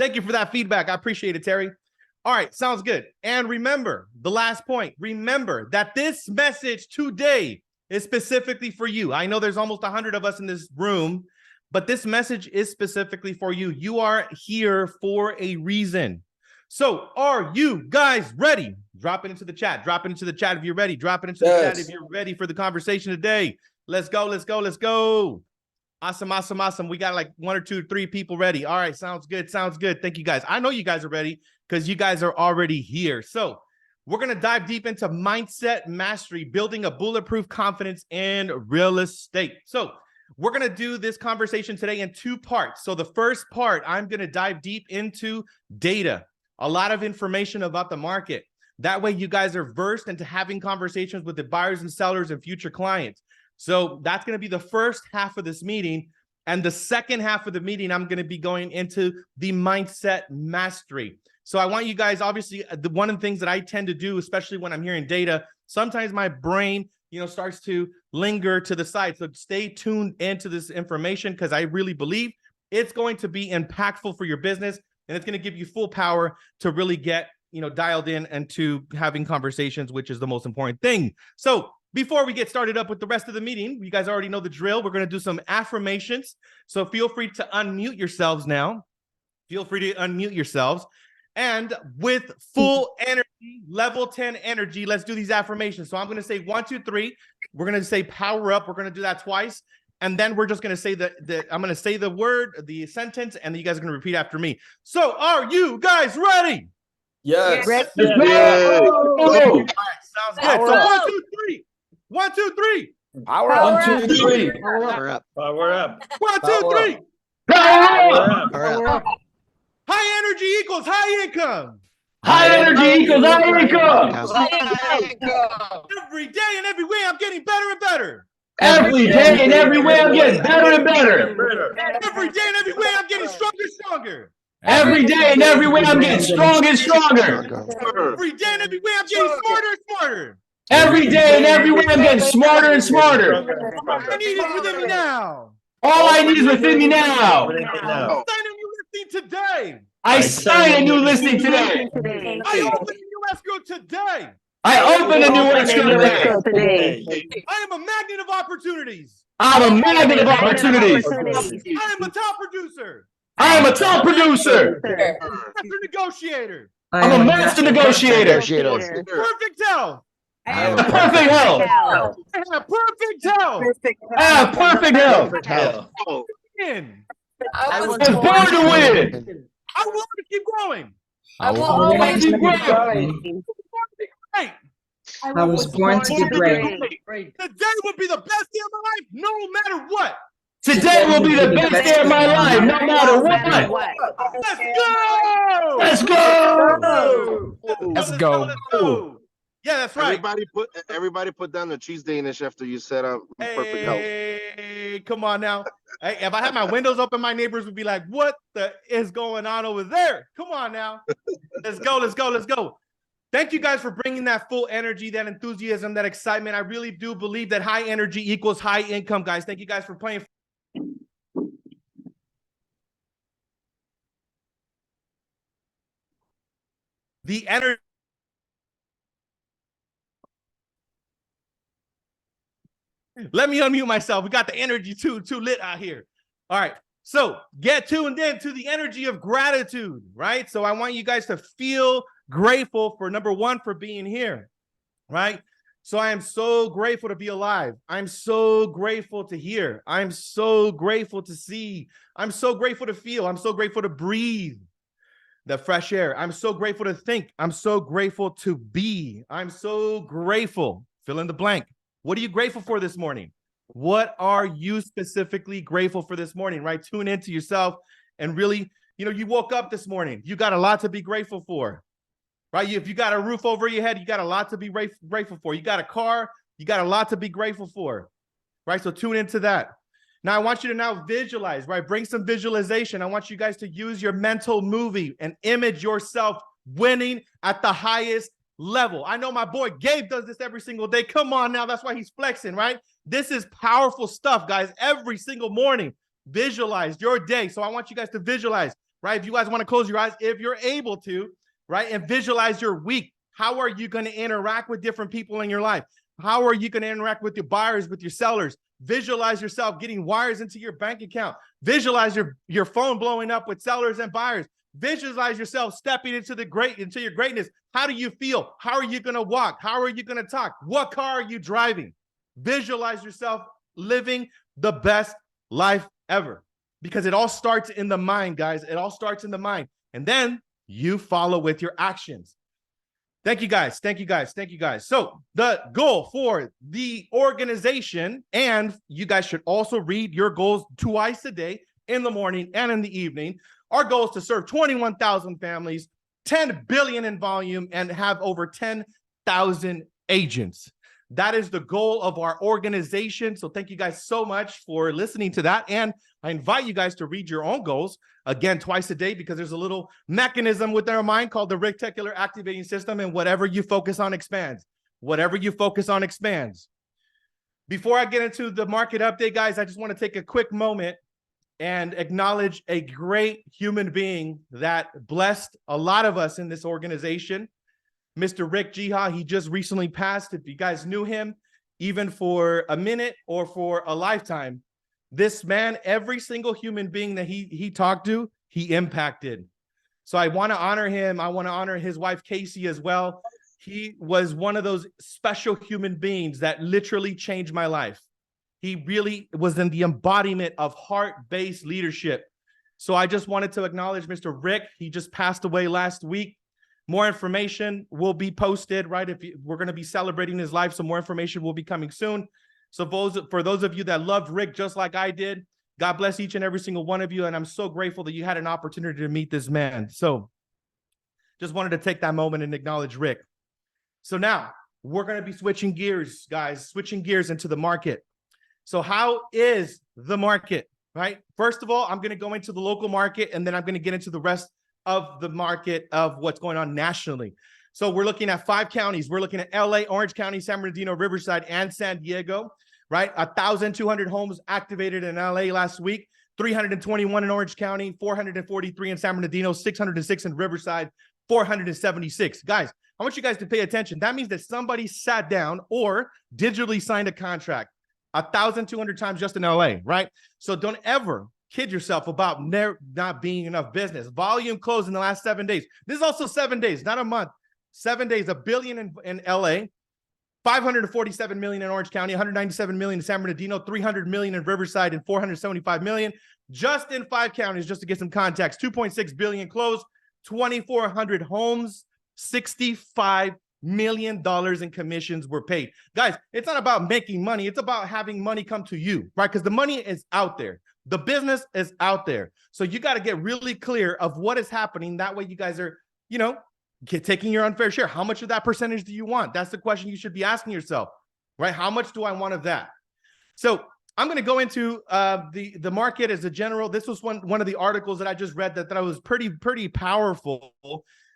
Thank you for that feedback. I appreciate it, Terry. All right, sounds good. And remember, the last point, remember that this message today is specifically for you. I know there's almost 100 of us in this room, but this message is specifically for you. You are here for a reason. So are you guys ready? Drop it into the chat. Drop it into the chat if you're ready. Drop it into the chat if you're ready for the conversation today. Let's go, let's go, let's go. Awesome, awesome, awesome. We got like 1 or 2 or 3 people ready. All right, sounds good, sounds good. Thank you guys. I know you guys are ready because you guys are already here. So we're going to dive deep into mindset mastery, building a bulletproof confidence in real estate. So we're going to do this conversation today in 2 parts. So the first part, I'm going to dive deep into data, a lot of information about the market. That way you guys are versed into having conversations with the buyers and sellers and future clients. So that's going to be the first half of this meeting. And the second half of the meeting, I'm going to be going into the mindset mastery. So I want you guys, obviously, one of the things that I tend to do, especially when I'm hearing data, sometimes my brain, starts to linger to the side. So stay tuned into this information because I really believe it's going to be impactful for your business. And it's going to give you full power to really get, dialed in and to having conversations, which is the most important thing. So before we get started up with the rest of the meeting, you guys already know the drill. We're going to do some affirmations. So feel free to unmute yourselves now. Feel free to unmute yourselves. And with full energy, level 10 energy, let's do these affirmations. So I'm going to say 1, 2, 3. We're going to say power up. We're going to do that twice. And then we're just going to say I'm going to say the word, the sentence, and then you guys are going to repeat after me. So are you guys ready? Yes. All right, sounds good. So 1, 2, 3. 1, 2, 3. Power up. 1, 2, 3. Power up. Power up. 1, 2, 3. Power up. Power up. High energy equals high income. High energy equals high income. Every day and every way, I'm getting better and better. Every day and every way, I'm getting better and better. Every day and every way, I'm getting stronger and stronger. Every day and every way, I'm getting stronger and stronger. Every day and every way, I'm getting smarter and smarter. Every day and every way, I'm getting smarter and smarter. All I need is within me now. All I need is within me now. Sign a new listing today. I sign a new listing today. I open a new escrow today. I open a new escrow today. I am a magnet of opportunities. I'm a magnet of opportunities. I am a top producer. I am a top producer. Master negotiator. I'm a master negotiator. Perfect health. I have perfect health. I have perfect health. I have perfect health. Win. I was born to win. I want to keep growing. I will always keep growing. Great. I was born to be great. Today will be the best day of my life, no matter what. Today will be the best day of my life, no matter what. Let's go. Let's go. Let's go. Yeah, that's right. Everybody put down the cheese Danish after you set up perfect health. Hey, come on now. Hey, if I had my windows open, my neighbors would be like, what the is going on over there? Come on now. Let's go, let's go, let's go. Thank you guys for bringing that full energy, that enthusiasm, that excitement. I really do believe that high energy equals high income, guys. Thank you guys for playing. The energy. Let me unmute myself. We got the energy too lit out here. All right. So get tuned in to the energy of gratitude, right? So I want you guys to feel grateful for, number one, for being here, right? So I am so grateful to be alive. I'm so grateful to hear. I'm so grateful to see. I'm so grateful to feel. I'm so grateful to breathe the fresh air. I'm so grateful to think. I'm so grateful to be. I'm so grateful. Fill in the blank. What are you grateful for this morning? What are you specifically grateful for this morning, right? Tune into yourself and really, you woke up this morning. You got a lot to be grateful for, right? If you got a roof over your head, you got a lot to be grateful for. You got a car, you got a lot to be grateful for, right? So tune into that. Now, I want you to now visualize, right? Bring some visualization. I want you guys to use your mental movie and image yourself winning at the highest level. I know my boy Gabe does this every single day. Come on now. That's why he's flexing, right? This is powerful stuff, guys. Every single morning, visualize your day. So I want you guys to visualize right? If you guys want to close your eyes, if you're able to, right? And visualize your week. How are you going to interact with different people in your life? How are you going to interact with your buyers, with your sellers? Visualize yourself getting wires into your bank account. Visualize your phone blowing up with sellers and buyers. Visualize yourself stepping into your greatness. How do you feel? How are you going to walk? How are you going to talk? What car are you driving? Visualize yourself living the best life ever, because it all starts in the mind, guys. It all starts in the mind, and then you follow with your actions. Thank you, guys. Thank you, guys. Thank you, guys. So the goal for the organization, and you guys should also read your goals twice a day, in the morning and in the evening. Our goal is to serve 21,000 families, 10 billion in volume, and have over 10,000 agents. That is the goal of our organization. So thank you guys so much for listening to that. And I invite you guys to read your own goals, again, twice a day, because there's a little mechanism within our mind called the reticular activating system. And whatever you focus on expands. Whatever you focus on expands. Before I get into the market update, guys, I just want to take a quick moment and acknowledge a great human being that blessed a lot of us in this organization. Mr. Rick Jiha, he just recently passed. If you guys knew him, even for a minute or for a lifetime, this man, every single human being that he talked to, he impacted. So I want to honor him. I want to honor his wife, Casey, as well. He was one of those special human beings that literally changed my life. He really was in the embodiment of heart-based leadership. So I just wanted to acknowledge Mr. Rick. He just passed away last week. More information will be posted, right? We're going to be celebrating his life, so more information will be coming soon. So for those of you that loved Rick just like I did, God bless each and every single one of you, and I'm so grateful that you had an opportunity to meet this man. So just wanted to take that moment and acknowledge Rick. So now we're going to be switching gears, guys, switching gears into the market. So how is the market, right? First of all, I'm going to go into the local market, and then I'm going to get into the rest of the market of what's going on nationally. So we're looking at 5 counties. We're looking at LA, Orange County, San Bernardino, Riverside, and San Diego, right? 1,200 homes activated in LA last week, 321 in Orange County, 443 in San Bernardino, 606 in Riverside, 476. Guys, I want you guys to pay attention. That means that somebody sat down or digitally signed a contract 1,200 times just in LA, right? So don't ever kid yourself about not being enough business. Volume closed in the last 7 days. This is also 7 days, not a month. 7 days, $1 billion in LA, 547 million in Orange County, 197 million in San Bernardino, 300 million in Riverside, and 475 million just in 5 counties. Just to get some context, 2.6 billion closed, 2,400 homes, $65 million in commissions were paid. Guys, it's not about making money. It's about having money come to you, right? Because the money is out there. The business is out there. So you got to get really clear of what is happening. That way you guys are, taking your unfair share. How much of that percentage do you want? That's the question you should be asking yourself, right? How much do I want of that? So I'm going to go into the market as a general. This was one of the articles that I just read that was pretty powerful.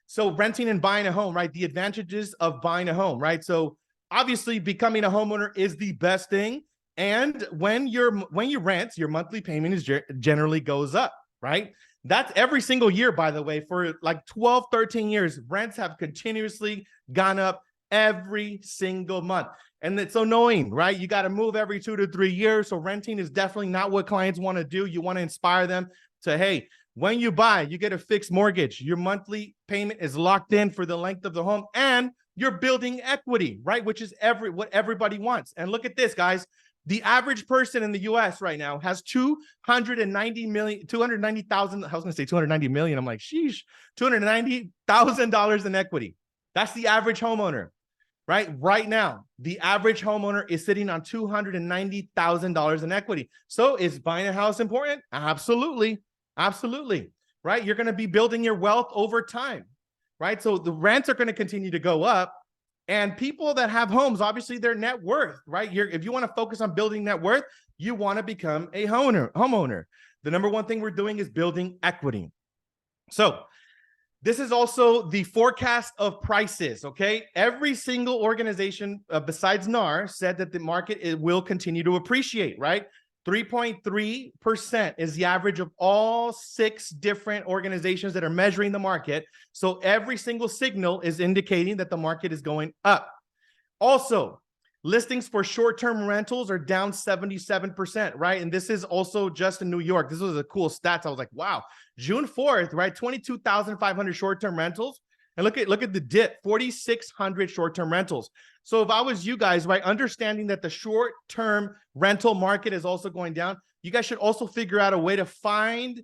So renting and buying a home, right? The advantages of buying a home, right? So obviously becoming a homeowner is the best thing. And when you rent, your monthly payment is generally goes up, right? That's every single year, by the way, for like 12, 13 years, rents have continuously gone up every single month. And it's annoying, right? You got to move every 2 to 3 years. So renting is definitely not what clients want to do. You want to inspire them to, hey, when you buy, you get a fixed mortgage. Your monthly payment is locked in for the length of the home, and you're building equity, right? Which is what everybody wants. And look at this, guys. The average person in the US right now has 290,000. I was going to say 290 million. I'm like, sheesh, $290,000 in equity. That's the average homeowner, right? Right now, the average homeowner is sitting on $290,000 in equity. So is buying a house important? Absolutely. Absolutely. Right? You're going to be building your wealth over time, right? So the rents are going to continue to go up. And people that have homes, obviously their net worth, right? If you want to focus on building net worth, you want to become a homeowner. The number one thing we're doing is building equity. So this is also the forecast of prices, okay? Every single organization besides NAR said that the market will continue to appreciate, right? 3.3% is the average of all 6 different organizations that are measuring the market. So every single signal is indicating that the market is going up. Also, listings for short-term rentals are down 77%, right? And this is also just in New York. This was a cool stats. I was like, wow, June 4th, right? 22,500 short-term rentals. And look at the dip, 4,600 short-term rentals. So if I was you guys, right, understanding that the short-term rental market is also going down, you guys should also figure out a way to find,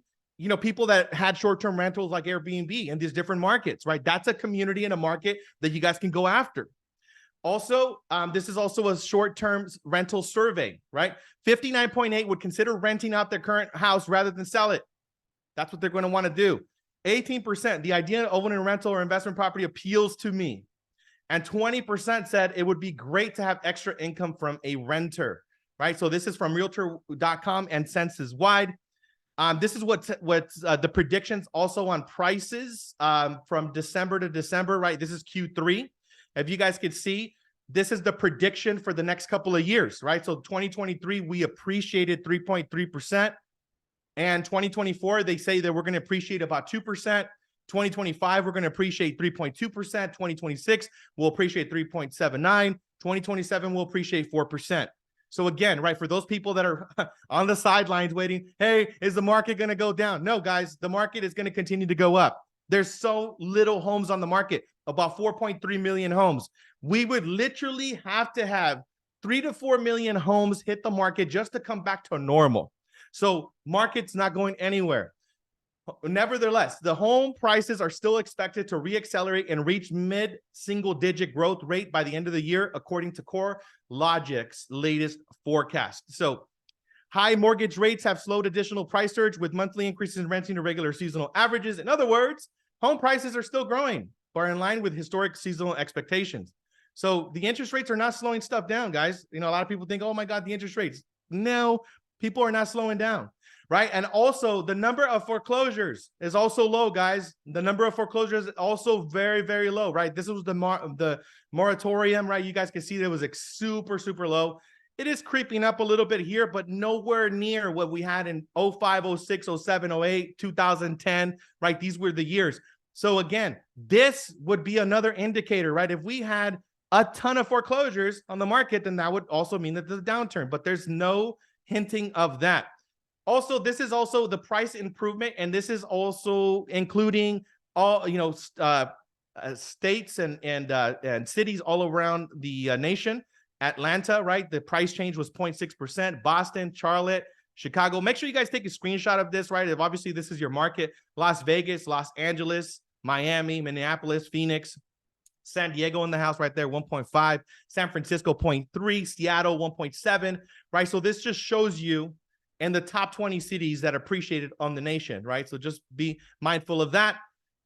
people that had short-term rentals like Airbnb in these different markets, right? That's a community and a market that you guys can go after. Also, this is also a short-term rental survey, right? 59.8 would consider renting out their current house rather than sell it. That's what they're going to want to do. 18%, the idea of owning a rental or investment property appeals to me. And 20% said it would be great to have extra income from a renter, right? So this is from realtor.com and Census Wide. This is what's the predictions also on prices from December to December, right? This is Q3. If you guys could see, this is the prediction for the next couple of years, right? So 2023, we appreciated 3.3%. And 2024, they say that we're going to appreciate about 2%. 2025, we're going to appreciate 3.2%. 2026, we'll appreciate 3.79. 2027, we'll appreciate 4%. So again, right, for those people that are on the sidelines waiting, hey, is the market going to go down? No, guys, the market is going to continue to go up. There's so little homes on the market, about 4.3 million homes. We would literally have to have 3 to 4 million homes hit the market just to come back to normal. So market's not going anywhere. Nevertheless, the home prices are still expected to reaccelerate and reach mid-single-digit growth rate by the end of the year, according to CoreLogic's latest forecast. So high mortgage rates have slowed additional price surge with monthly increases in renting to regular seasonal averages. In other words, home prices are still growing, but are in line with historic seasonal expectations. So the interest rates are not slowing stuff down, guys. A lot of people think, oh my God, the interest rates. No, people are not slowing down, right? And also the number of foreclosures is also low, guys. The number of foreclosures is also very, very low, right? This was the moratorium, right? You guys can see that it was like super, super low. It is creeping up a little bit here, but nowhere near what we had in 05, 06, 07, 08, 2010, right? These were the years. So again, this would be another indicator, right? If we had a ton of foreclosures on the market, then that would also mean that there's a downturn, but there's no hinting of that. Also, this is also the price improvement, and this is also including all states and cities all around the nation. Atlanta, right? The price change was 0.6%. Boston, Charlotte, Chicago. Make sure you guys take a screenshot of this, right? If obviously this is your market. Las Vegas, Los Angeles, Miami, Minneapolis, Phoenix, San Diego in the house right there, 1.5. San Francisco, 0.3. Seattle, 1.7, right? So this just shows you in the top 20 cities that appreciated on the nation, right? So just be mindful of that.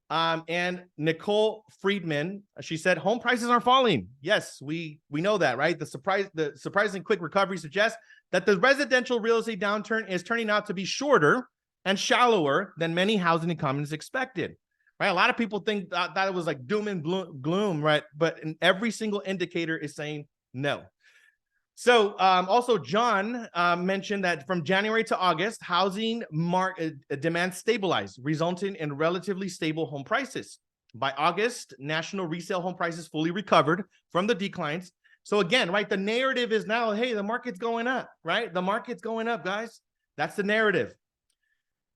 And Nicole Friedman, she said, home prices are falling. Yes, we know that, right? The surprising quick recovery suggests that the residential real estate downturn is turning out to be shorter and shallower than many housing economists expected. Right, a lot of people think that it was like doom and gloom, right? But in every single indicator is saying no. So also John mentioned that from January to August, housing demand stabilized, resulting in relatively stable home prices. By August, national resale home prices fully recovered from the declines. So again, right, the narrative is now, hey, the market's going up, right? The market's going up, guys. That's the narrative.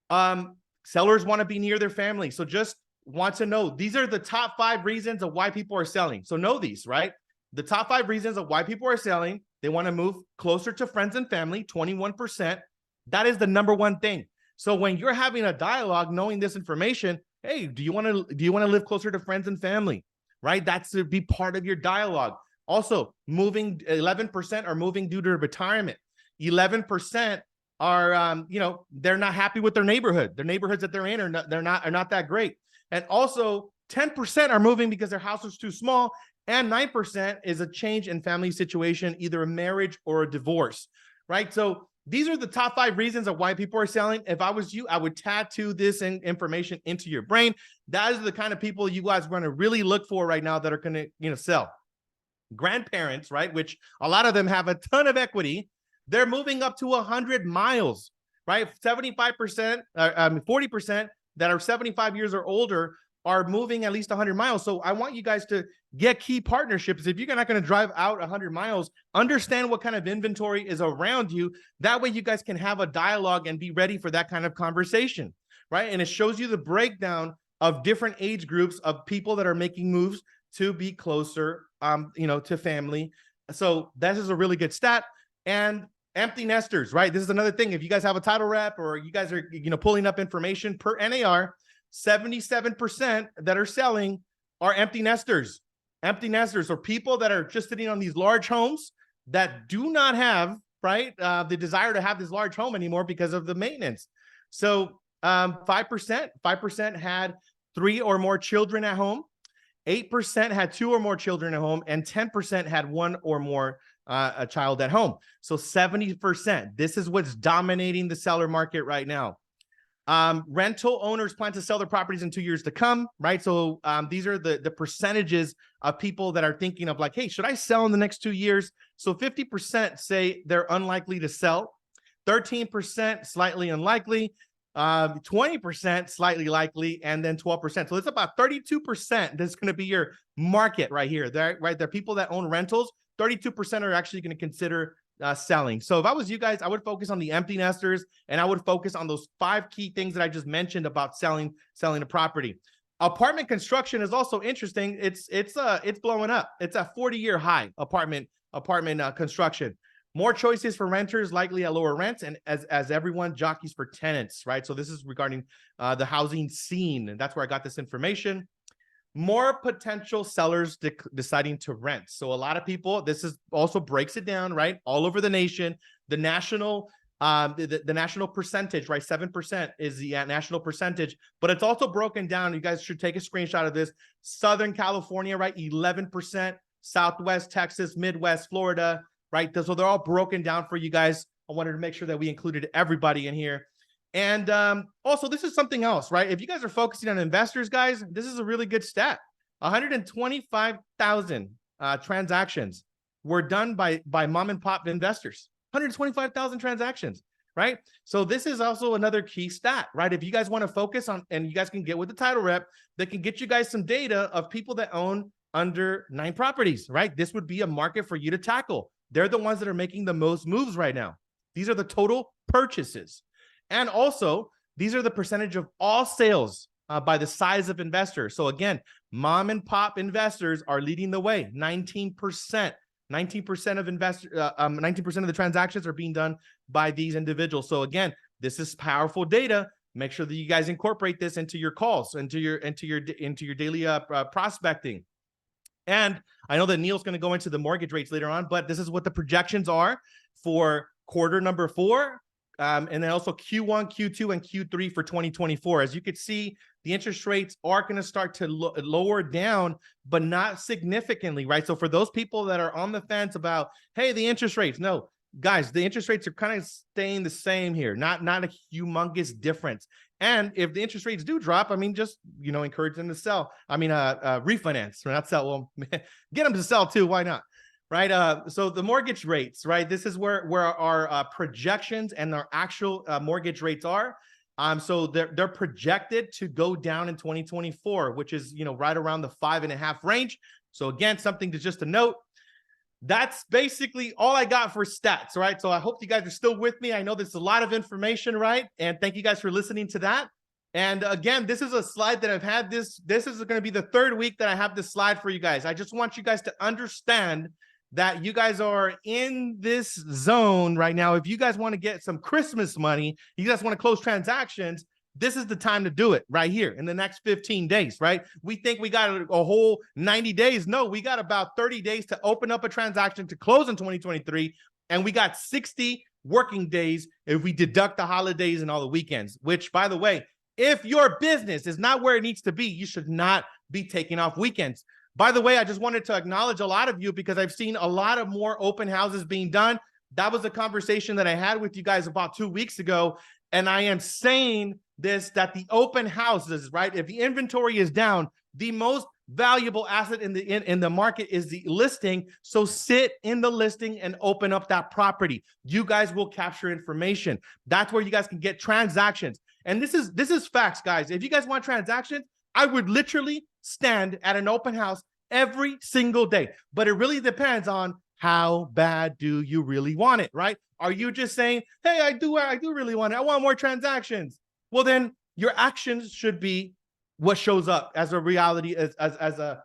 Sellers want to be near their family. So just want to know, these are the top 5 reasons of why people are selling. So know these, right? The top 5 reasons of why people are selling. They want to move closer to friends and family, 21%. That is the number one thing. So when you're having a dialogue, knowing this information, hey, do you want to live closer to friends and family, right? That's to be part of your dialogue. Also, moving, 11% are moving due to retirement. 11% are, they're not happy with their neighborhood. Their neighborhoods that they're in are not that great. And also 10% are moving because their house is too small. And 9% is a change in family situation, either a marriage or a divorce, right? So these are the top 5 reasons of why people are selling. If I was you, I would tattoo this information into your brain. That is the kind of people you guys are going to really look for right now that are going to, sell. Grandparents, right? Which a lot of them have a ton of equity. they're moving up to 100 miles, right? 75%, 40% that are 75 years or older are moving at least 100 miles. So I want you guys to get key partnerships. If you're not going to drive out 100 miles, understand what kind of inventory is around you. That way you guys can have a dialogue and be ready for that kind of conversation, right? And it shows you the breakdown of different age groups of people that are making moves to be closer, to family. So this is a really good stat. And empty nesters, right? This is another thing. If you guys have a title rep or you guys are, pulling up information per NAR, 77% that are selling are empty nesters. Empty nesters, or people that are just sitting on these large homes that do not have, right, the desire to have this large home anymore because of the maintenance. So 5% had 3 or more children at home, 8% had 2 or more children at home, and 10% had 1 or more a child at home. So 70%. This is what's dominating the seller market right now. Rental owners plan to sell their properties in 2 years to come, right? So these are the percentages of people that are thinking of like, hey, should I sell in the next 2 years? So 50% say they're unlikely to sell, 13% slightly unlikely, 20% slightly likely, and then 12%. So it's about 32% that's going to be your market right here. Right? There are people that own rentals. 32% are actually going to consider selling. So if I was you guys, I would focus on the empty nesters, and I would focus on those 5 key things that I just mentioned about selling a property. Apartment construction is also interesting. It's blowing up. It's a 40-year high. Apartment construction. More choices for renters, likely at lower rents, and as everyone jockeys for tenants, right? So this is regarding the housing scene, and that's where I got this information. More potential sellers deciding to rent. So a lot of people, this is also breaks it down, right? All over the nation, the national national percentage, right? 7% is the national percentage, but it's also broken down. You guys should take a screenshot of this. Southern California, right? 11%, Southwest Texas, Midwest, Florida, right? So they're all broken down for you guys. I wanted to make sure that we included everybody in here. And also, this is something else, right? If you guys are focusing on investors, guys, this is a really good stat. 125,000 transactions were done by mom and pop investors. 125,000 transactions, right? So this is also another key stat, right? If you guys want to focus on, and you guys can get with the title rep, that can get you guys some data of people that own under 9 properties, right? This would be a market for you to tackle. They're the ones that are making the most moves right now. These are the total purchases. And also, these are the percentage of all sales by the size of investors. So again, mom and pop investors are leading the way. 19% of investors, 19% of the transactions are being done by these individuals. So again, this is powerful data. Make sure that you guys incorporate this into your calls, into your daily prospecting. And I know that Neil's going to go into the mortgage rates later on, but this is what the projections are for quarter number 4. And then also Q1, Q2, and Q3 for 2024. As you can see, the interest rates are going to start to lower down, but not significantly, right? So for those people that are on the fence about, hey, the interest rates, no, guys, the interest rates are kind of staying the same here, not a humongous difference. And if the interest rates do drop, I mean, just, encourage them to sell. I mean, refinance, not sell. Well, get them to sell too. Why not? Right. So the mortgage rates, right? This is where our projections and our actual mortgage rates are. So they're projected to go down in 2024, which is, right around the 5.5 range. So again, something to note. That's basically all I got for stats, right? So I hope you guys are still with me. I know there's a lot of information, right? And thank you guys for listening to that. And again, this is a slide that I've had this is going to be the 3rd week that I have this slide for you guys. I just want you guys to understand that you guys are in this zone right now. If you guys want to get some Christmas money, you guys want to close transactions, this is the time to do it right here in the next 15 days, right? We think we got a whole 90 days. No, we got about 30 days to open up a transaction to close in 2023. And we got 60 working days if we deduct the holidays and all the weekends, which, by the way, if your business is not where it needs to be, you should not be taking off weekends. By the way, I just wanted to acknowledge a lot of you because I've seen a lot of more open houses being done. That was a conversation that I had with you guys about 2 weeks ago. And I am saying this, that the open houses, right? If the inventory is down, the most valuable asset in the market is the listing. So sit in the listing and open up that property. You guys will capture information. That's where you guys can get transactions. And this is facts, guys. If you guys want transactions, I would literally stand at an open house every single day. But it really depends on how bad do you really want it, right? Are you just saying, hey, I do really want it. I want more transactions. Well, then your actions should be what shows up as a reality, as a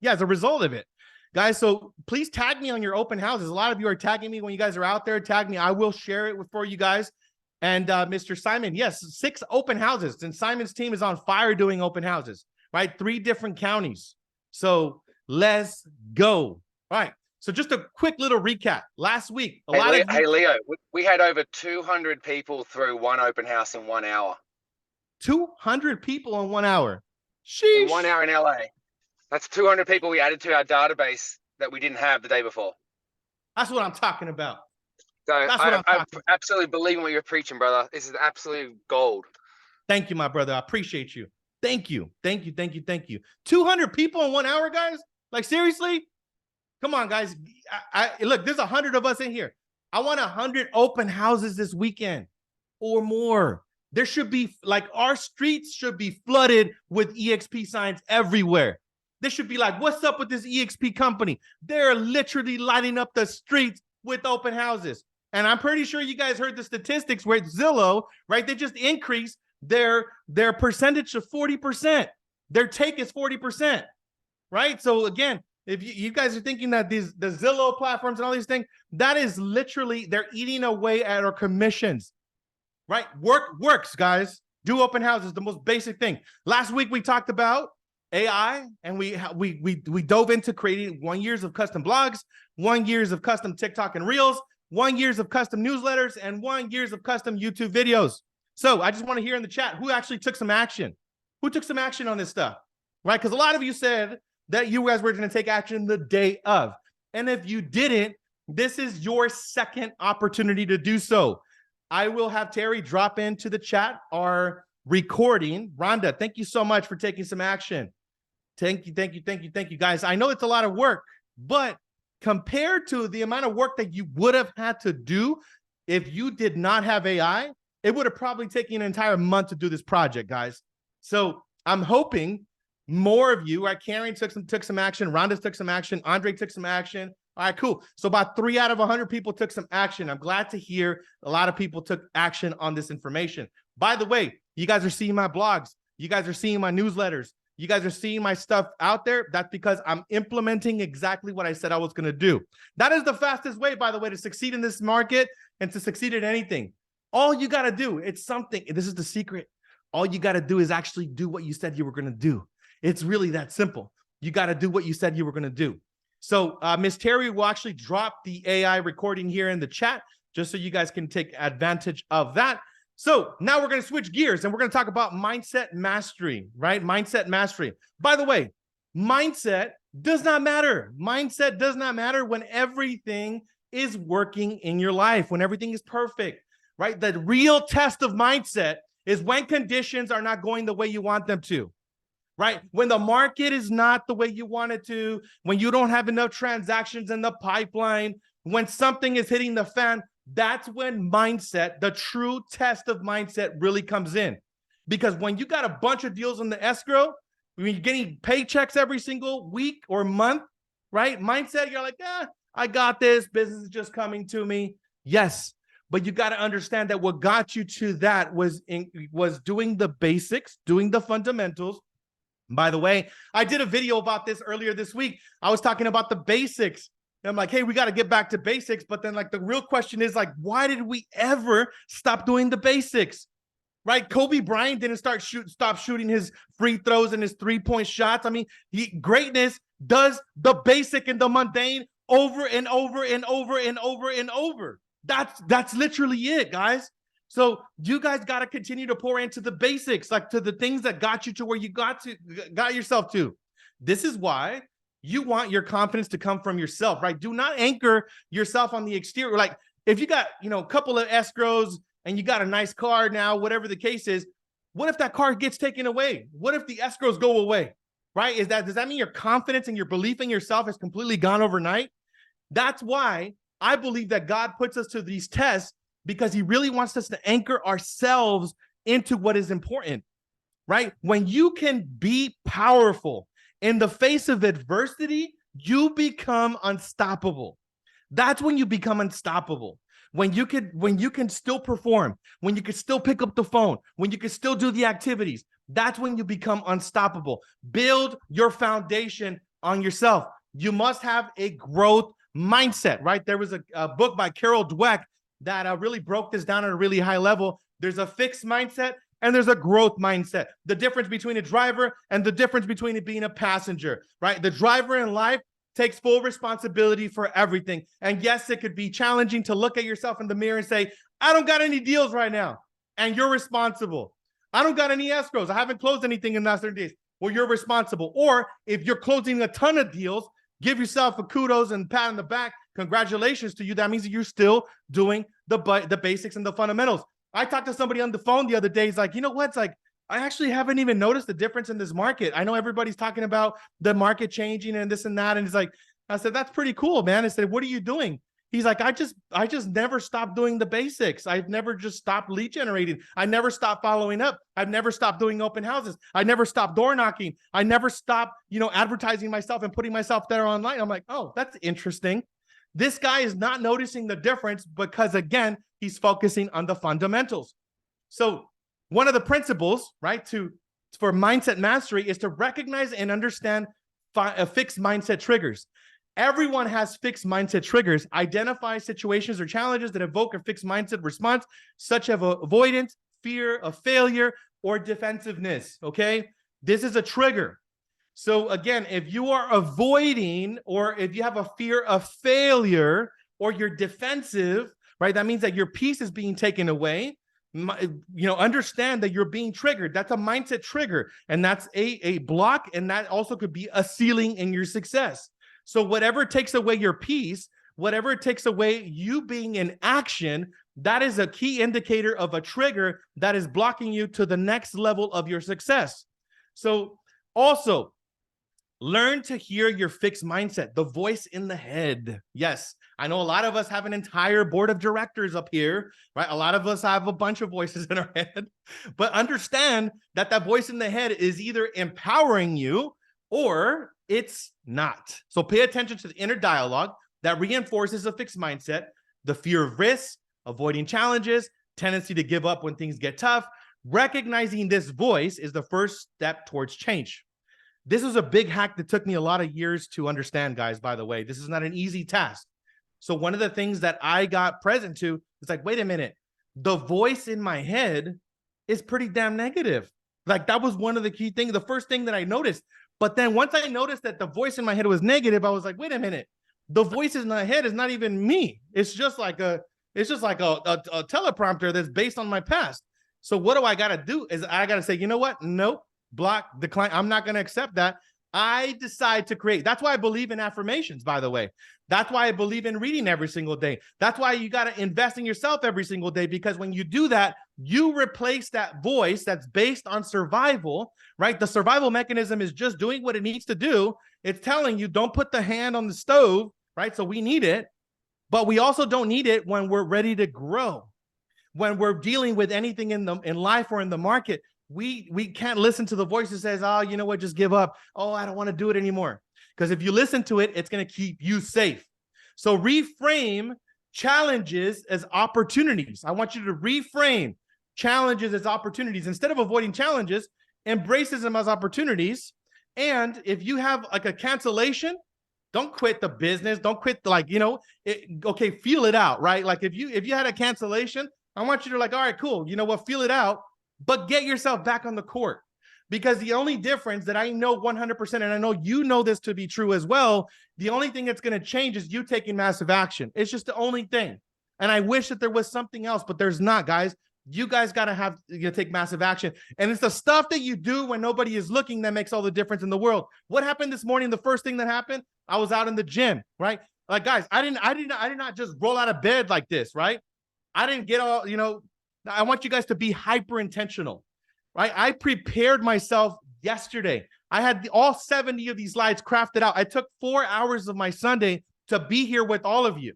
result of it, guys. So please tag me on your open houses. A lot of you are tagging me when you guys are out there. Tag me. I will share it for you guys. And Mr. Simon, yes, 6 open houses. And Simon's team is on fire doing open houses, right? 3 different counties. So let's go. All right. So just a quick little recap. Last week, Hey, Leo, we had over 200 people through one open house in 1 hour. 200 people in 1 hour. Sheesh. In 1 hour in LA. That's 200 people we added to our database that we didn't have the day before. That's what I'm talking about. So I absolutely believe in what you're preaching, brother. This is absolute gold. Thank you, my brother. I appreciate you. Thank you. 200 people in 1 hour, guys? Like, seriously? Come on, guys. Look, there's 100 of us in here. I want 100 open houses this weekend or more. There should be, like, our streets should be flooded with EXP signs everywhere. This should be like, what's up with this EXP company? They're literally lighting up the streets with open houses. And I'm pretty sure you guys heard the statistics where Zillow, right? They just increased their percentage to 40%. Their take is 40%, right? So again, if you guys are thinking that the Zillow platforms and all these things, that is literally, they're eating away at our commissions, right? Works, guys. Do open houses, the most basic thing. Last week we talked about AI, and we dove into creating 1 year of custom blogs, 1 year of custom TikTok and Reels, 1 year of custom newsletters, and 1 year of custom YouTube videos. So I just want to hear in the chat who actually took some action. Who took some action on this stuff, right? Because a lot of you said that you guys were going to take action the day of. And if you didn't, this is your second opportunity to do so. I will have Terry drop into the chat our recording. Rhonda, thank you so much for taking some action. Thank you, guys. I know it's a lot of work, but compared to the amount of work that you would have had to do if you did not have AI, it would have probably taken an entire month to do this project, guys. So I'm hoping more of you, right? Karen took some action. Rhonda took some action. Andre took some action. All right, cool. So about 3 out of 100 people took some action. I'm glad to hear a lot of people took action on this information. By the way, you guys are seeing my blogs. You guys are seeing my newsletters. You guys are seeing my stuff out there. That's because I'm implementing exactly what I said I was going to do. That is the fastest way, by the way, to succeed in this market and to succeed at anything. All you got to do, it's something. This is the secret. All you got to do is actually do what you said you were going to do. It's really that simple. You got to do what you said you were going to do. So Miss Terry will actually drop the AI recording here in the chat just so you guys can take advantage of that. So now we're going to switch gears and we're going to talk about mindset mastery, right? Mindset mastery. By the way, mindset does not matter. Mindset does not matter when everything is working in your life, when everything is perfect, right? The real test of mindset is when conditions are not going the way you want them to, right? When the market is not the way you want it to, when you don't have enough transactions in the pipeline, when something is hitting the fan, that's when mindset, the true test of mindset, really comes in. Because when you got a bunch of deals in the escrow, when you're getting paychecks every single week or month, right? Mindset, you're like, I got this. Business is just coming to me. Yes, but you got to understand that what got you to that was doing the basics, doing the fundamentals. By the way, I did a video about this earlier this week. I was talking about the basics. And I'm like, hey, we got to get back to basics. But then, like, the real question is, like, why did we ever stop doing the basics? Right? Kobe Bryant didn't stop shooting his free throws and his 3-point shots. I mean, greatness does the basic and the mundane over and over and over and over and over. That's literally it, guys. So you guys got to continue to pour into the basics, like to the things that got you to where you got yourself to. This is why you want your confidence to come from yourself, right? Do not anchor yourself on the exterior. Like, if you got, a couple of escrows and you got a nice car now, whatever the case is, what if that car gets taken away? What if the escrows go away? right? Does that mean your confidence and your belief in yourself has completely gone overnight? That's why I believe that God puts us to these tests, because he really wants us to anchor ourselves into what is important, right? When you can be powerful in the face of adversity, you become unstoppable. That's when you become unstoppable. When you can still perform, when you can still pick up the phone, when you can still do the activities, that's when you become unstoppable. Build your foundation on yourself. You must have a growth mindset, right? There was a book by Carol Dweck that really broke this down at a really high level. There's a fixed mindset and there's a growth mindset. The difference between a driver and the difference between it being a passenger, right? The driver in life takes full responsibility for everything. And yes, it could be challenging to look at yourself in the mirror and say, I don't got any deals right now. And you're responsible. I don't got any escrows. I haven't closed anything in the last 30 days. Well, you're responsible. Or if you're closing a ton of deals, give yourself a kudos and pat on the back. Congratulations to you. That means that you're still doing the basics and the fundamentals. I talked to somebody on the phone the other day. He's like, you know what? It's like, I actually haven't even noticed the difference in this market. I know everybody's talking about the market changing and this and that. And it's like, I said, that's pretty cool, man. I said, what are you doing? He's like, I just never stopped doing the basics. I've never just stopped lead generating. I never stopped following up. I've never stopped doing open houses. I never stopped door knocking. I never stopped, advertising myself and putting myself there online. I'm like, oh, that's interesting. This guy is not noticing the difference because, again, he's focusing on the fundamentals. So one of the principles, right, for mindset mastery is to recognize and understand fixed mindset triggers. Everyone has fixed mindset triggers. Identify situations or challenges that evoke a fixed mindset response, such as avoidance, fear of failure, or defensiveness, okay? This is a trigger. So again, if you are avoiding, or if you have a fear of failure, or you're defensive, right, that means that your peace is being taken away. Understand that you're being triggered. That's a mindset trigger, and that's a block, and that also could be a ceiling in your success. So whatever takes away your peace, whatever takes away you being in action, that is a key indicator of a trigger that is blocking you to the next level of your success. So also, learn to hear your fixed mindset, the voice in the head. Yes, I know a lot of us have an entire board of directors up here, right? A lot of us have a bunch of voices in our head, but understand that that voice in the head is either empowering you or it's not. So pay attention to the inner dialogue that reinforces a fixed mindset, the fear of risk, avoiding challenges, tendency to give up when things get tough. Recognizing this voice is the first step towards change. This is a big hack that took me a lot of years to understand, guys, by the way. This is not an easy task. So one of the things that I got present to is like, wait a minute, the voice in my head is pretty damn negative. Like that was one of the key things, the first thing that I noticed. But then once I noticed that the voice in my head was negative, I was like, wait a minute, the voice in my head is not even me. It's just like a teleprompter that's based on my past. So what do I got to do is I got to say, you know what? Nope, block, decline. I'm not going to accept that. I decide to create. That's why I believe in affirmations, by the way. That's why I believe in reading every single day. That's why you got to invest in yourself every single day, because when you do that, you replace that voice that's based on survival, right? The survival mechanism is just doing what it needs to do. It's telling you don't put the hand on the stove, right? So we need it, but we also don't need it when we're ready to grow. When we're dealing with anything in life or in the market, we can't listen to the voice that says, oh, you know what, just give up. Oh, I don't want to do it anymore. Because if you listen to it, it's going to keep you safe. So reframe challenges as opportunities. I want you to reframe challenges as opportunities. Instead of avoiding challenges, embrace them as opportunities. And if you have like a cancellation, don't quit the business. Don't quit, okay, feel it out, right? Like if you had a cancellation, I want you to all right, cool. You know what? Feel it out, but get yourself back on the court. Because the only difference that I know 100%, and I know you know this to be true as well, the only thing that's going to change is you taking massive action. It's just the only thing. And I wish that there was something else, but there's not, guys. You guys got to take massive action. And it's the stuff that you do when nobody is looking that makes all the difference in the world. What happened this morning? The first thing that happened, I was out in the gym, right? Like, guys, I did not just roll out of bed like this, right? I didn't get all, I want you guys to be hyper intentional, right? I prepared myself yesterday. I had all 70 of these slides crafted out. I took 4 hours of my Sunday to be here with all of you,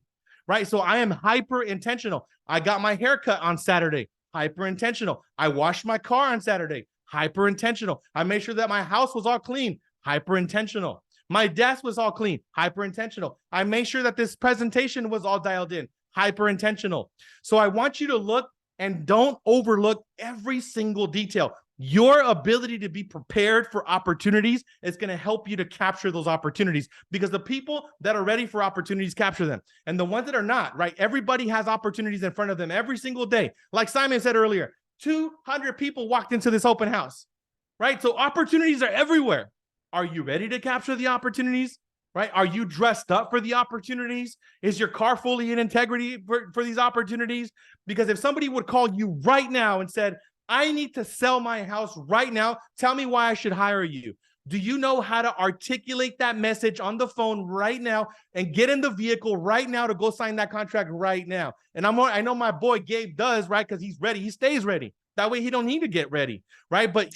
right? So I am hyper intentional. I got my haircut on Saturday, hyper intentional. I washed my car on Saturday, hyper intentional. I made sure that my house was all clean, hyper intentional. My desk was all clean, hyper intentional. I made sure that this presentation was all dialed in, hyper intentional. So I want you to look and don't overlook every single detail. Your ability to be prepared for opportunities is going to help you to capture those opportunities, because the people that are ready for opportunities capture them. And the ones that are not, right? Everybody has opportunities in front of them every single day. Like Simon said earlier, 200 people walked into this open house, right? So opportunities are everywhere. Are you ready to capture the opportunities? Right? Are you dressed up for the opportunities? Is your car fully in integrity for these opportunities? Because if somebody would call you right now and said, I need to sell my house right now, tell me why I should hire you. Do you know how to articulate that message on the phone right now and get in the vehicle right now to go sign that contract right now? And I know my boy Gabe does, right? Because he's ready. He stays ready. That way he don't need to get ready, right? But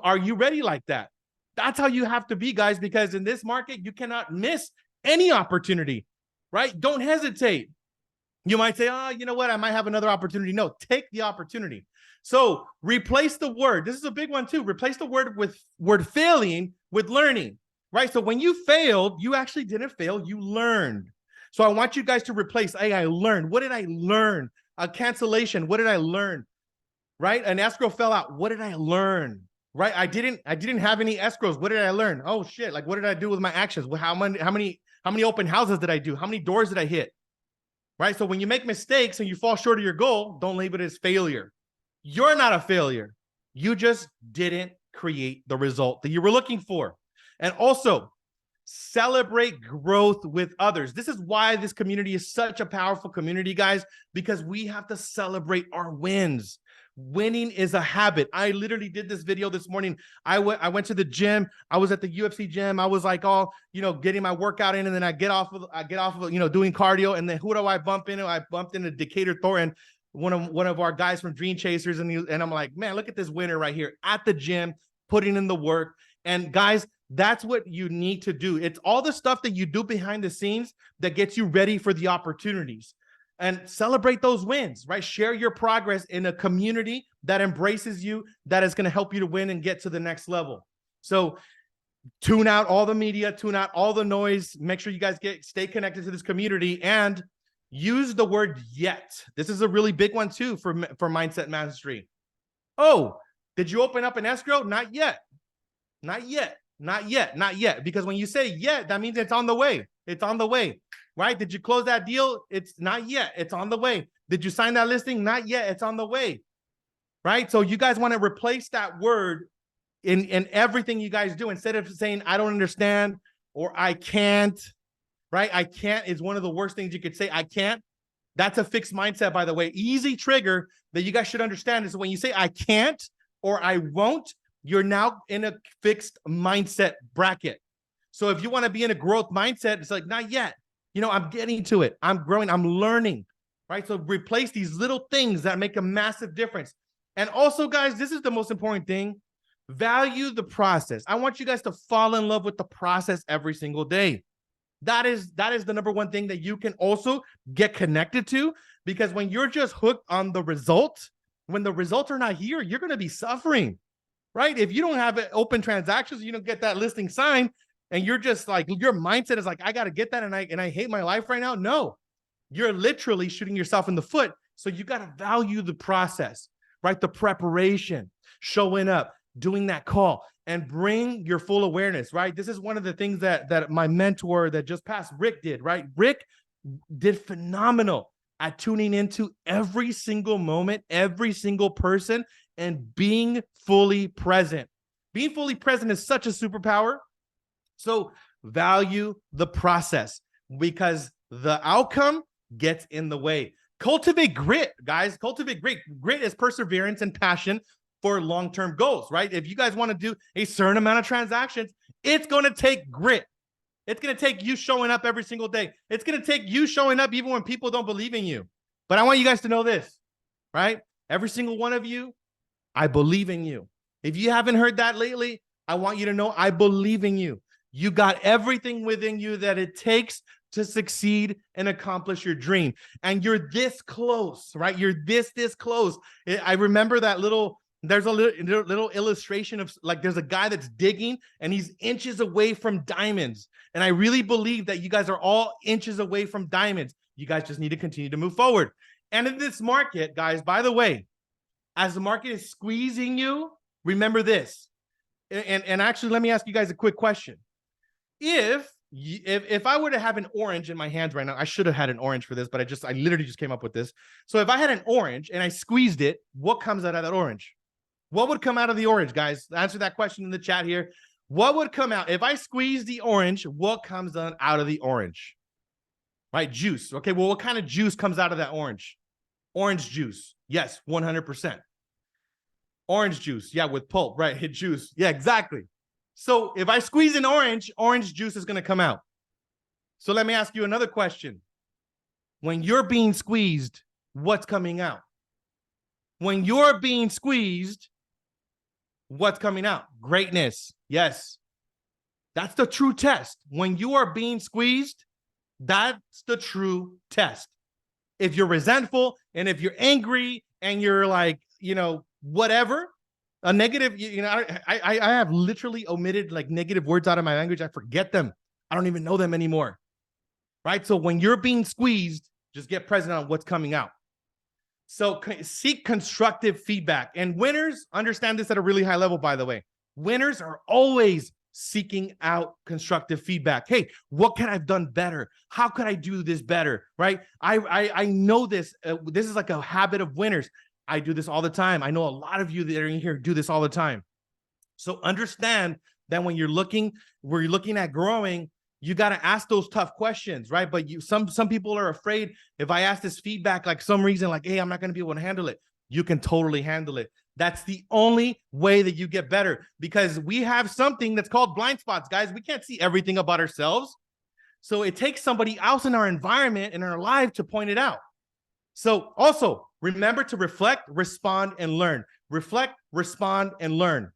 are you ready like that? That's how you have to be, guys, because in this market, you cannot miss any opportunity, right? Don't hesitate. You might say, oh, you know what? I might have another opportunity. No, take the opportunity. So replace the word. This is a big one too. Replace the word failing with learning, right? So when you failed, you actually didn't fail. You learned. So I want you guys to replace, hey, I learned. What did I learn? A cancellation. What did I learn? Right? An escrow fell out. What did I learn? Right? I didn't have any escrows. What did I learn? Oh shit. Like, what did I do with my actions? How many open houses did I do? How many doors did I hit? Right? So when you make mistakes and you fall short of your goal, don't label it as failure. You're not a failure. You just didn't create the result that you were looking for. And also, celebrate growth with others. This is why this community is such a powerful community, guys, because we have to celebrate our wins. Winning is a habit. I literally did this video this morning. I went to the gym. I was at the UFC gym. I was like all, getting my workout in, and then I get off of, doing cardio. And then who do I bump into? I bumped into Decatur Thornton, one of our guys from Dream Chasers. And I'm like, man, look at this winner right here at the gym, putting in the work. And guys, that's what you need to do. It's all the stuff that you do behind the scenes that gets you ready for the opportunities. And celebrate those wins, right? Share your progress in a community that embraces you, that is going to help you to win and get to the next level. So tune out all the media, tune out all the noise. Make sure you guys stay connected to this community, and use the word yet. This is a really big one too for mindset mastery. Oh, did you open up an escrow? Not yet. Not yet. Not yet. Not yet. Because when you say yet, that means it's on the way. It's on the way. Right? Did you close that deal? It's not yet. It's on the way. Did you sign that listing? Not yet. It's on the way. Right? So you guys want to replace that word in everything you guys do. Instead of saying, I don't understand, or I can't, right? I can't is one of the worst things you could say. I can't. That's a fixed mindset, by the way. Easy trigger that you guys should understand is when you say I can't or I won't, you're now in a fixed mindset bracket. So if you want to be in a growth mindset, it's like, not yet. I'm getting to it. I'm growing. I'm learning, right? So replace these little things that make a massive difference. And also, guys, this is the most important thing. Value the process. I want you guys to fall in love with the process every single day. That is the number one thing that you can also get connected to, because when you're just hooked on the result, when the results are not here, you're going to be suffering, right? If you don't have open transactions, you don't get that listing signed, and you're just like, your mindset is like, I got to get that, and I hate my life right now. No, you're literally shooting yourself in the foot. So you got to value the process, right? The preparation, showing up, doing that call, and bring your full awareness, right? This is one of the things that my mentor that just passed, Rick, did, right? Rick did phenomenal at tuning into every single moment, every single person, and being fully present. Being fully present is such a superpower. So value the process, because the outcome gets in the way. Cultivate grit, guys. Cultivate grit. Grit is perseverance and passion for long-term goals, right? If you guys want to do a certain amount of transactions, it's going to take grit. It's going to take you showing up every single day. It's going to take you showing up even when people don't believe in you. But I want you guys to know this, right? Every single one of you, I believe in you. If you haven't heard that lately, I want you to know I believe in you. You got everything within you that it takes to succeed and accomplish your dream. And you're this close, right? You're this close. I remember that there's a little illustration of like, there's a guy that's digging and he's inches away from diamonds. And I really believe that you guys are all inches away from diamonds. You guys just need to continue to move forward. And in this market, guys, by the way, as the market is squeezing you, remember this. And actually, let me ask you guys a quick question. If I were to have an orange in my hands right now, I should have had an orange for this, but I literally just came up with this. So if I had an orange and I squeezed it, what comes out of that orange? What would come out of the orange, guys? Answer that question in the chat here. What would come out? If I squeeze the orange, what comes out of the orange? Right, juice. Okay, well, what kind of juice comes out of that orange? Orange juice. Yes, 100%. Orange juice. Yeah, with pulp, right? Hit juice. Yeah, exactly. So if I squeeze an orange juice is going to come out. So let me ask you another question. When you're being squeezed, what's coming out? When you're being squeezed, what's coming out? Greatness. Yes. That's the true test. When you are being squeezed, that's the true test. If you're resentful and if you're angry and you're like, whatever, a negative, I have literally omitted like negative words out of my language. I forget them. I don't even know them anymore. Right? So when you're being squeezed, just get present on what's coming out. So seek constructive feedback. And winners understand this at a really high level, by the way. Winners are always seeking out constructive feedback. Hey, what can I have done better? How could I do this better? Right? I know this. This is like a habit of winners. I do this all the time. I know a lot of you that are in here do this all the time. So understand that when you're looking at growing, you got to ask those tough questions, right? But some people are afraid if I ask this feedback, like some reason, like, hey, I'm not going to be able to handle it. You can totally handle it. That's the only way that you get better, because we have something that's called blind spots, guys. We can't see everything about ourselves. So it takes somebody else in our environment, in our life, to point it out. So also remember to reflect, respond, and learn. Reflect, respond, and learn.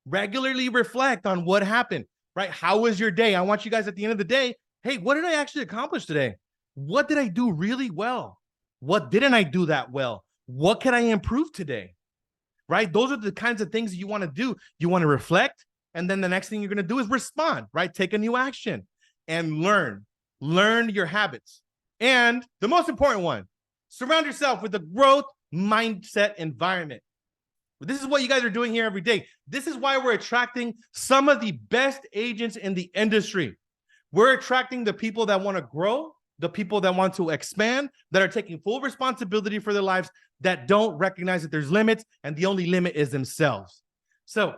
Regularly reflect on what happened, right? How was your day? I want you guys at the end of the day, hey, what did I actually accomplish today? What did I do really well? What didn't I do that well? What can I improve today? Right? Those are the kinds of things you want to do. You want to reflect, and then the next thing you're going to do is respond, right? Take a new action and learn. Learn your habits. And the most important one, surround yourself with a growth mindset environment. This is what you guys are doing here every day. This is why we're attracting some of the best agents in the industry. We're attracting the people that want to grow, the people that want to expand, that are taking full responsibility for their lives, that don't recognize that there's limits, and the only limit is themselves. So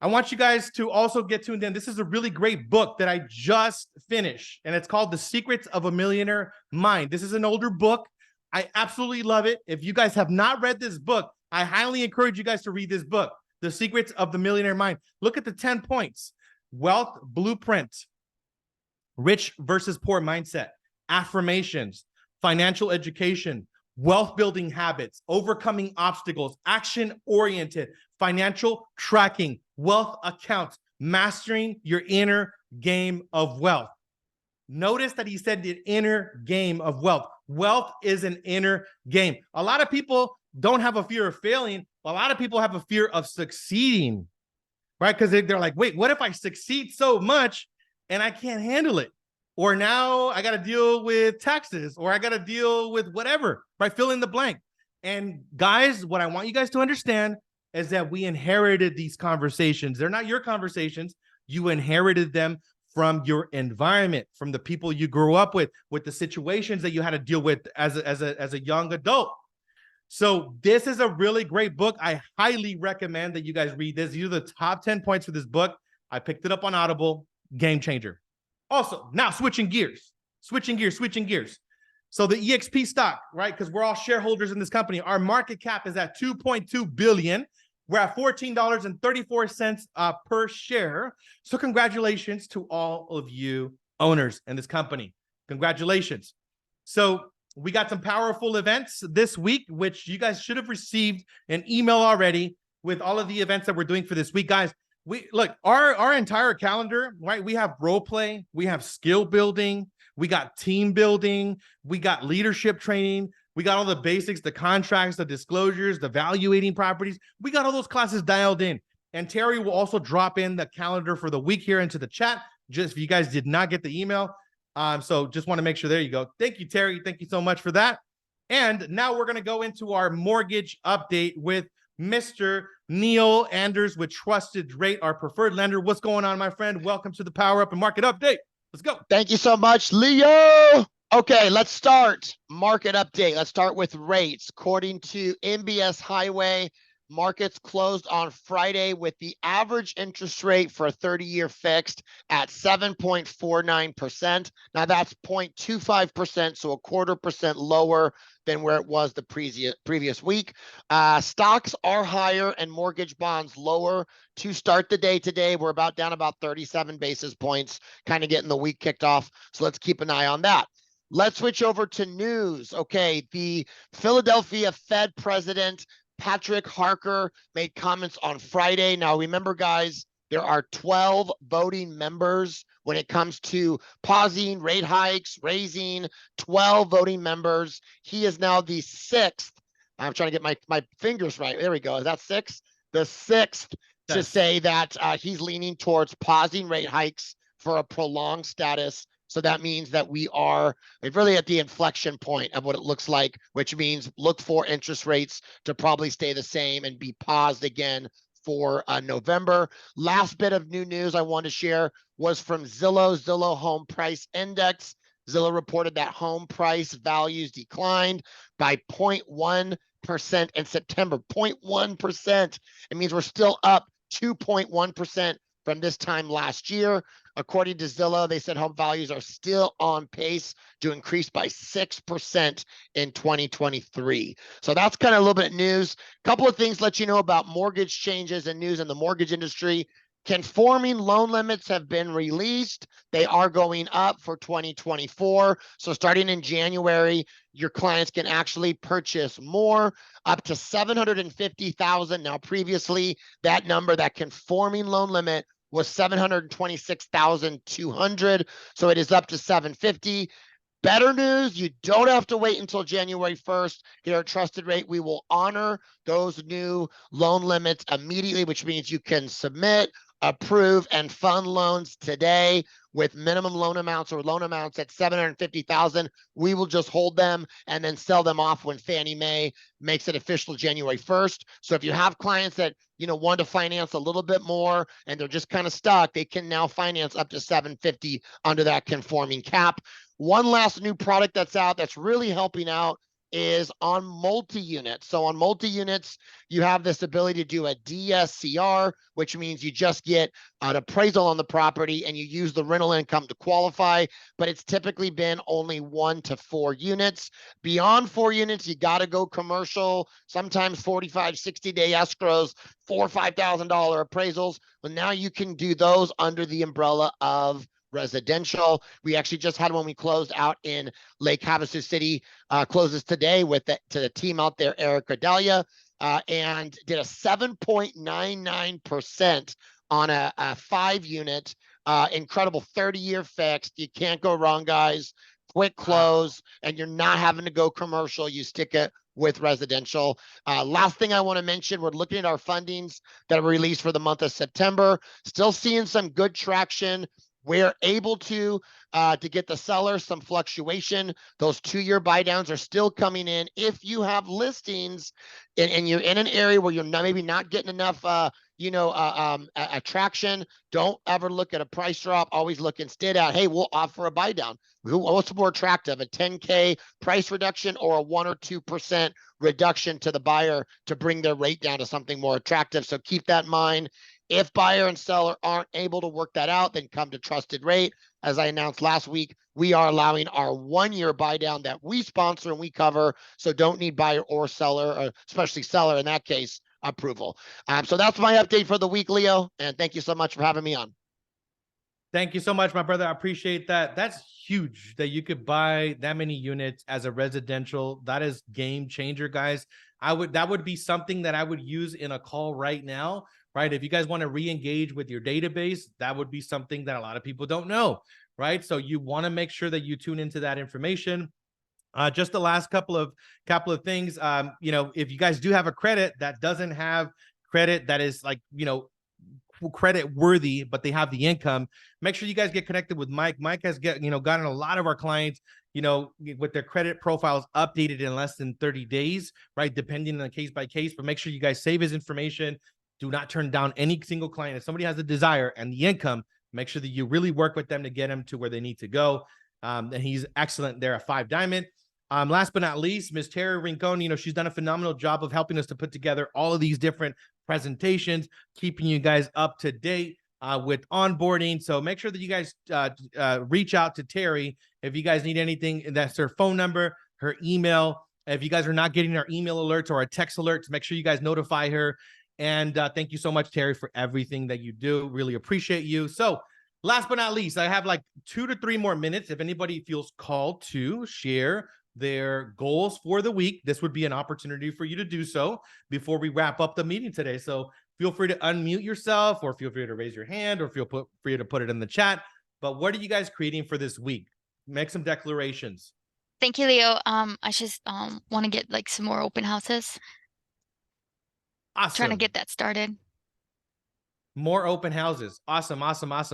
I want you guys to also get tuned in. This is a really great book that I just finished, and it's called The Secrets of a Millionaire Mind. This is an older book. I absolutely love it. If you guys have not read this book, I highly encourage you guys to read this book, The Secrets of the Millionaire Mind. Look at the 10 points. Wealth blueprint, rich versus poor mindset, affirmations, financial education, wealth building habits, overcoming obstacles, action-oriented, financial tracking, wealth accounts, mastering your inner game of wealth. Notice that he said the inner game of wealth. Wealth is an inner game. A lot of people don't have a fear of failing. A lot of people have a fear of succeeding, right? Because they're like, wait, what if I succeed so much and I can't handle it? Or now I got to deal with taxes, or I got to deal with whatever, right? Fill in the blank. And guys, what I want you guys to understand is that we inherited these conversations. They're not your conversations. You inherited them from your environment, from the people you grew up with the situations that you had to deal with as a young adult. So this is a really great book. I highly recommend that you guys read this. These are the top 10 points for this book. I picked it up on Audible. Game changer. Also, now switching gears. So the EXP stock, right? Because we're all shareholders in this company. Our market cap is at $2.2 billion. We're at $14.34 per share. So congratulations to all of you owners in this company. Congratulations. So we got some powerful events this week, which you guys should have received an email already with all of the events that we're doing for this week. Guys, we look, our entire calendar, right? We have role play, we have skill building, we got team building, we got leadership training, we got all the basics, the contracts, the disclosures, the evaluating properties. We got all those classes dialed in. And Terry will also drop in the calendar for the week here into the chat. Just if you guys did not get the email. So just want to make sure, there you go. Thank you, Terry. Thank you so much for that. And now we're going to go into our mortgage update with Mr. Neil Anders with Trusted Rate, our preferred lender. What's going on, my friend? Welcome to the Power Up and Market Update. Let's go. Thank you so much, Leo. Okay, let's start market update. Let's start with rates. According to MBS Highway, markets closed on Friday with the average interest rate for a 30-year fixed at 7.49%. Now that's 0.25%, so a 0.25% lower than where it was the previous week. Stocks are higher and mortgage bonds lower to start the day today. We're down about 37 basis points, kind of getting the week kicked off. So let's keep an eye on that. Let's switch over to news. Okay, the Philadelphia Fed president, Patrick Harker, made comments on Friday. Now, remember, guys, there are 12 voting members when it comes to pausing, rate hikes, raising, 12 voting members. He is now the sixth. I'm trying to get my fingers right. There we go. Is that sixth? The sixth to say that he's leaning towards pausing rate hikes for a prolonged status. So that means that we are really at the inflection point of what it looks like, which means look for interest rates to probably stay the same and be paused again for November. Last bit of new news I want to share was from Zillow Home Price Index. Zillow reported that home price values declined by 0.1% in September. 0.1%. It means we're still up 2.1% from this time last year. According to Zillow, they said home values are still on pace to increase by 6% in 2023. So that's kind of a little bit of news. A couple of things to let you know about mortgage changes and news in the mortgage industry. Conforming loan limits have been released. They are going up for 2024. So starting in January, your clients can actually purchase more, up to $750,000. Now, previously, that number, that conforming loan limit, was $726,200. So it is up to $750,000. Better news, you don't have to wait until January 1st. Here at Trusted Rate, we will honor those new loan limits immediately, which means you can submit, approve, and fund loans today with minimum loan amounts or loan amounts at $750,000. We will just hold them and then sell them off when Fannie Mae makes it official January 1st. So if you have clients that want to finance a little bit more and they're just kind of stuck, they can now finance up to $750,000 under that conforming cap. One last new product that's out that's really helping out is on multi-units. So on multi-units, you have this ability to do a DSCR, which means you just get an appraisal on the property and you use the rental income to qualify, but it's typically been only 1 to 4 units. Beyond 4 units, you got to go commercial, sometimes 45, 60-day escrows, $4,000 or $5,000 appraisals. Well, now you can do those under the umbrella of residential. We actually just had one we closed out in Lake Havasu City, closes today with to the team out there, Eric Cordelia, and did a 7.99% on a 5-unit, incredible 30-year fixed. You can't go wrong, guys. Quick close, and you're not having to go commercial. You stick it with residential. Last thing I want to mention, we're looking at our fundings that were released for the month of September. Still seeing some good traction. We're able to get the seller some fluctuation. Those 2-year buy downs are still coming in. If you have listings and you're in an area where you're maybe not getting enough attraction, don't ever look at a price drop. Always look instead at, hey, we'll offer a buy down. What's more attractive, a 10K price reduction or a 1 or 2% reduction to the buyer to bring their rate down to something more attractive? So keep that in mind. If buyer and seller aren't able to work that out, then come to Trusted Rate. As I announced last week, we are allowing our 1-year buy down that we sponsor and we cover. So don't need buyer or seller, or especially seller in that case, approval. So that's my update for the week, Leo. And thank you so much for having me on. Thank you so much, my brother. I appreciate that. That's huge that you could buy that many units as a residential. That is game changer, guys. That would be something that I would use in a call right now, right? If you guys want to re-engage with your database, that would be something that a lot of people don't know, right? So you want to make sure that you tune into that information. Just the last couple of things. You know, if you guys do have a credit that doesn't have credit that is like, you know, credit worthy, but they have the income, make sure you guys get connected with Mike. Mike has gotten a lot of our clients, you know, with their credit profiles updated in less than 30 days, right? Depending on case by case, but make sure you guys save his information. Do not turn down any single client. If somebody has the desire and the income, make sure that you really work with them to get them to where they need to go. And he's excellent there at 5 Diamond. Last but not least, Ms. Terry Rincon, you know, she's done a phenomenal job of helping us to put together all of these different presentations, keeping you guys up to date with onboarding. So make sure that you guys reach out to Terry if you guys need anything. That's her phone number, her email. If you guys are not getting our email alerts or our text alerts, make sure you guys notify her. And thank you so much, Terry, for everything that you do. Really appreciate you. So last but not least, I have like 2 to 3 more minutes. If anybody feels called to share their goals for the week, this would be an opportunity for you to do so before we wrap up the meeting today. So feel free to unmute yourself, or feel free to raise your hand, or feel free to put it in the chat. But what are you guys creating for this week? Make some declarations. Thank you, Leo. I just want to get like some more open houses. Awesome. Trying to get that started. More open houses. Awesome.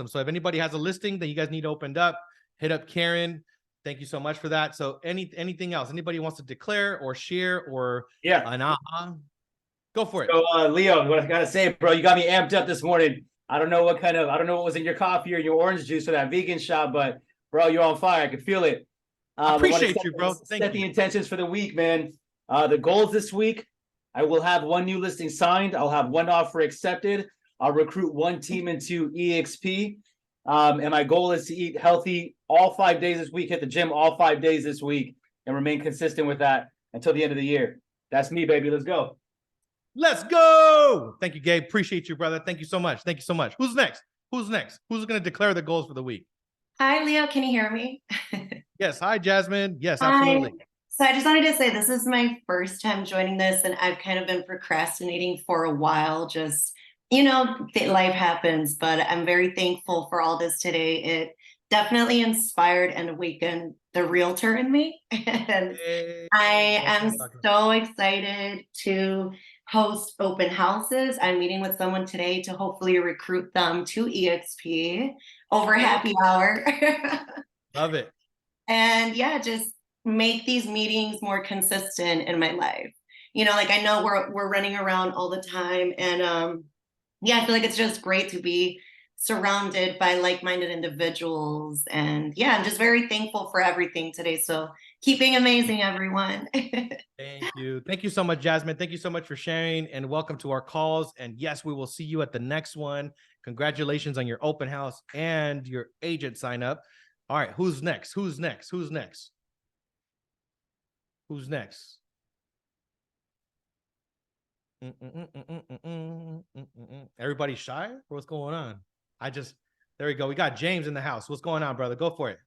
So if anybody has a listing that you guys need opened up, hit up Karen. Thank you so much for that. So anything else? Anybody wants to declare or share or an aha? Go for it. So Leo, what I gotta say, bro, you got me amped up this morning. I don't know what was in your coffee or your orange juice for that vegan shop, but bro, you're on fire. I can feel it. I appreciate you, bro. Set the intentions for the week, man. The goals this week: I will have 1 new listing signed. I'll have 1 offer accepted. I'll recruit 1 team into EXP. And my goal is to eat healthy all 5 days this week, hit the gym all 5 days this week, and remain consistent with that until the end of the year. That's me, baby. Let's go. Let's go. Thank you, Gabe. Appreciate you, brother. Thank you so much. Thank you so much. Who's next? Who's going to declare the goals for the week? Hi, Leo. Can you hear me? Yes. Hi, Jasmine. Yes, absolutely. Hi. So I just wanted to say this is my first time joining this, and I've kind of been procrastinating for a while. Just, you know, life happens, but I'm very thankful for all this today. It definitely inspired and awakened the realtor in me. And I am so excited to host open houses. I'm meeting with someone today to hopefully recruit them to EXP over happy hour. Love it. And yeah, just make these meetings more consistent in my life. You know, like I know we're running around all the time, and yeah, I feel like it's just great to be surrounded by like-minded individuals. And yeah, I'm just very thankful for everything today. So keep being amazing, everyone. Thank you. Thank you so much, Jasmine. Thank you so much for sharing, and welcome to our calls. And yes, we will see you at the next one. Congratulations on your open house and your agent sign up. All right, who's next? Who's next? Who's next? Who's next? Everybody shy? What's going on? There we go. We got James in the house. What's going on, brother? Go for it.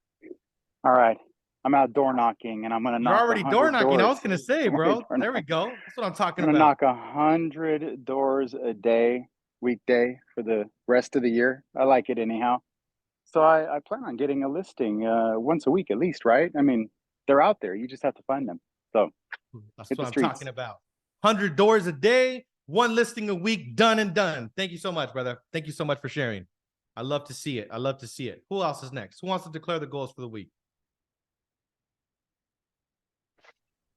All right. I'm out door knocking, and I'm going to knock. You're already door knocking. Doors. I was going to say, bro. There we go. That's what I'm talking about. I'm going to knock 100 doors a day, weekday, for the rest of the year. I like it anyhow. So I plan on getting a listing once a week at least, right? I mean, they're out there. You just have to find them. So that's what I'm talking about. 100 doors a day, 1 listing a week, done and done. Thank you so much, brother. Thank you so much for sharing. I love to see it. I love to see it. Who else is next? Who wants to declare the goals for the week?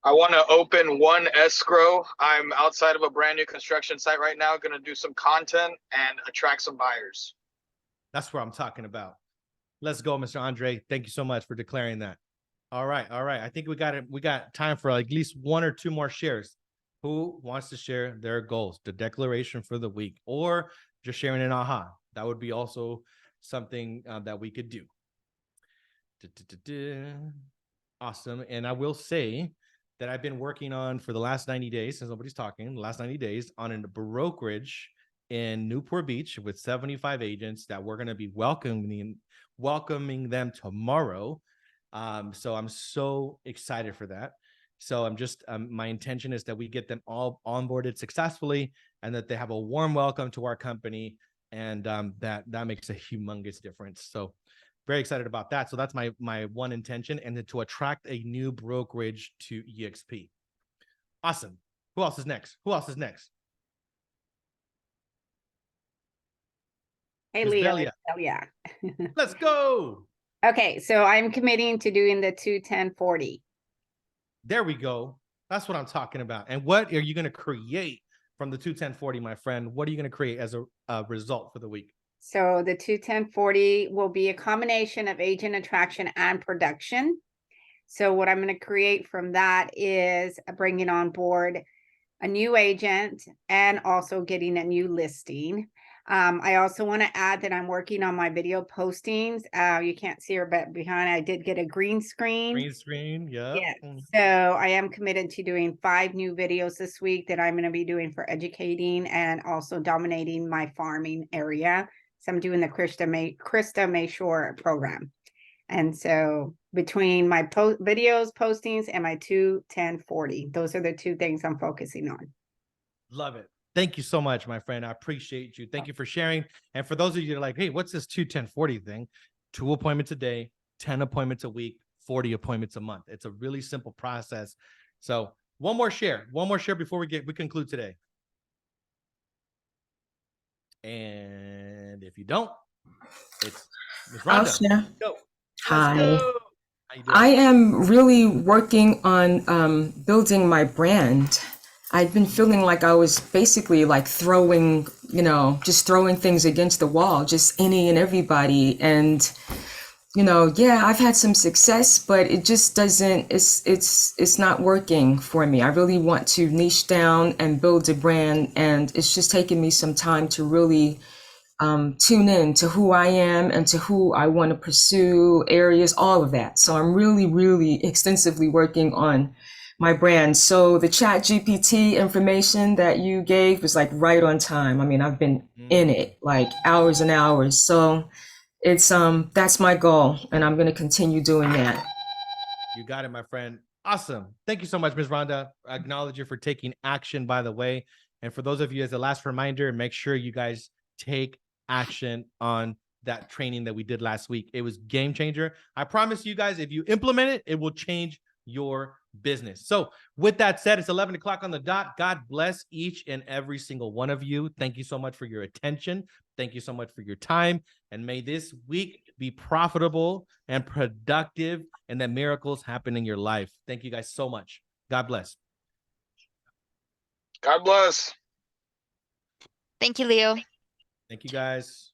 I want to open 1 escrow. I'm outside of a brand new construction site right now, going to do some content and attract some buyers. That's what I'm talking about. Let's go, Mr. Andre. Thank you so much for declaring that. All right. I think we got time for at least 1 or 2 more shares. Who wants to share their goals, the declaration for the week, or just sharing an aha? That would be also something that we could do. Awesome. And I will say that I've been working on for the last 90 days, since nobody's talking, the last 90 days on a brokerage in Newport Beach with 75 agents that we're going to be welcoming them tomorrow. So I'm so excited for that. So I'm just, my intention is that we get them all onboarded successfully and that they have a warm welcome to our company. And that makes a humongous difference. So very excited about that. So that's my one intention, and then to attract a new brokerage to EXP. Awesome. Who else is next? Hey, Ms. Leo. Delia. Oh, yeah. Let's go. Okay, so I'm committing to doing the 2-10-40. There we go. That's what I'm talking about. And what are you going to create from the 2-10-40, my friend? What are you going to create as a result for the week? So the 2-10-40 will be a combination of agent attraction and production. So what I'm going to create from that is bringing on board a new agent and also getting a new listing. I also want to add that I'm working on my video postings. You can't see her, but behind I did get a green screen. Yeah. Yeah. So I am committed to doing 5 new videos this week that I'm going to be doing for educating and also dominating my farming area. So I'm doing the Krista Mayshore program. And so between my videos, postings, and my 2-10-40, those are the 2 things I'm focusing on. Love it. Thank you so much, my friend. I appreciate you. Thank you for sharing. And for those of you that are like, hey, what's this 2-10-40 thing? 2 appointments a day, 10 appointments a week, 40 appointments a month. It's a really simple process. So one more share before we conclude today. And if you don't, it's Ms. I'll Rhonda. share. Go. Hi. Let's go. How you doing? I am really working on building my brand. I've been feeling like I was basically like throwing things against the wall, just any and everybody. And, yeah, I've had some success, but it just it's not working for me. I really want to niche down and build a brand. And it's just taken me some time to really tune in to who I am and to who I want to pursue, areas, all of that. So I'm really, really extensively working on my brand. So the Chat GPT information that you gave was like right on time. I mean, I've been in it like hours and hours. So it's that's my goal, and I'm going to continue doing that. You got it, my friend. Awesome. Thank you so much, Ms. Rhonda. I acknowledge you for taking action, by the way. And for those of you, as a last reminder, make sure you guys take action on that training that we did last week. It was game changer. I promise you guys, if you implement it, it will change your business. So with that said, it's 11 o'clock on the dot. God bless each and every single one of you. Thank you so much for your attention. Thank you so much for your time. And may this week be profitable and productive, and that miracles happen in your life. Thank you guys so much. God bless. God bless. Thank you, Leo. Thank you guys.